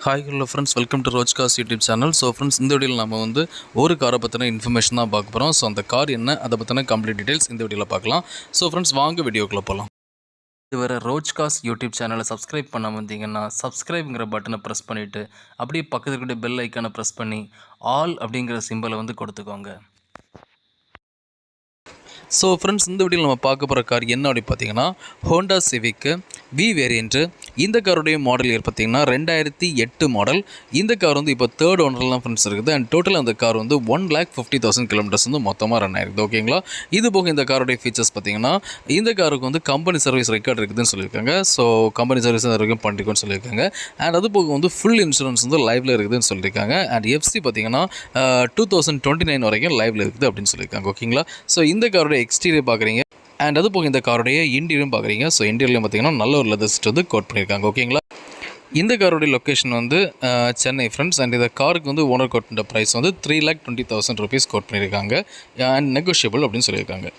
Hi hello friends, welcome to ரோஜ்காஸ் YouTube channel. So friends, இந்த வீடியோவில் நம்ம ஒரு காரை பற்றின இன்ஃபர்மேஷன் தான் பார்க்க போகிறோம். ஸோ அந்த கார் என்ன, அதை பற்றின கம்ப்ளீட் டீட்டெயில்ஸ் இந்த வீடியோவில் பார்க்கலாம். ஸோ ஃப்ரெண்ட்ஸ், வாங்க வீடியோக்குள்ளே போகலாம். இதுவரை ரோஜ்காஸ் யூடியூப் சேனலை சப்ஸ்கிரைப் பண்ண வந்தீங்கன்னா சப்ஸ்கிரைப்ங்கிற பட்டனை ப்ரெஸ் பண்ணிவிட்டு அப்படியே பக்கத்தில் இருக்கிற பெல் ஐக்கானை ப்ரெஸ் பண்ணி ஆல் அப்படிங்கிற சிம்பலை கொடுத்துக்கோங்க. ஸோ ஃப்ரெண்ட்ஸ், இந்த வீடியோவில் நம்ம பார்க்க போகிற கார் என்ன அப்படி பார்த்தீங்கன்னா ஹோண்டா சிவிக்கு வி வேரியண்ட்டு. இந்த காருடைய மாடல் இயர் பார்த்தீங்கன்னா 2008 மாடல். இந்த கார் இப்போ தேர்ட் ஓனர்லாம் ஃப்ரெண்ட்ஸ் இருக்குது. அண்ட் டோட்டல் அந்த கார் 1,50,000 கிலோமீட்டர்ஸ் மொத்தமாக ரன் ஆயிருக்குது. ஓகேங்களா? இது போக இந்த காருடைய ஃபீச்சர்ஸ் பார்த்தீங்கன்னா இந்த காருக்கு கம்பெனி சர்வீஸ் ரெக்கார்ட் இருக்குதுன்னு சொல்லியிருக்காங்க. ஸோ கம்பெனி சர்வீஸ் வரைக்கும் பண்ணிருக்கோன்னு சொல்லியிருக்காங்க. அண்ட் அது போக ஃபுல் இன்சூரன்ஸ் லைவில் இருக்குதுன்னு சொல்லியிருக்காங்க. அண்ட் எஃப்சி பார்த்தீங்கன்னா 2029 வரைக்கும் லைவில் இருக்குது அப்படின்னு சொல்லியிருக்காங்க. ஓகேங்களா? ஸோ இந்த காருடைய எக்ஸ்டீரியர் பார்க்குறீங்க. அண்ட் அது போக இந்த காருடைய இன்டீரியரும் பார்க்குறீங்க. ஸோ இன்டீரியர்லையும் பார்த்தீங்கன்னா நல்ல ஒரு லெதர் சீட் கோட் பண்ணியிருக்காங்க. ஓகேங்களா? இந்த காரோடைய லொக்கேஷன் சென்னை ஃப்ரெண்ட்ஸ். அண்ட் இந்த காருக்கு ஓனர் கோட் பண்ணுற ப்ரைஸ் 3,20,000 ருபீஸ் கோட் பண்ணியிருக்காங்க. அண்ட் நெகோஷியபிள் அப்படின்னு சொல்லியிருக்காங்க.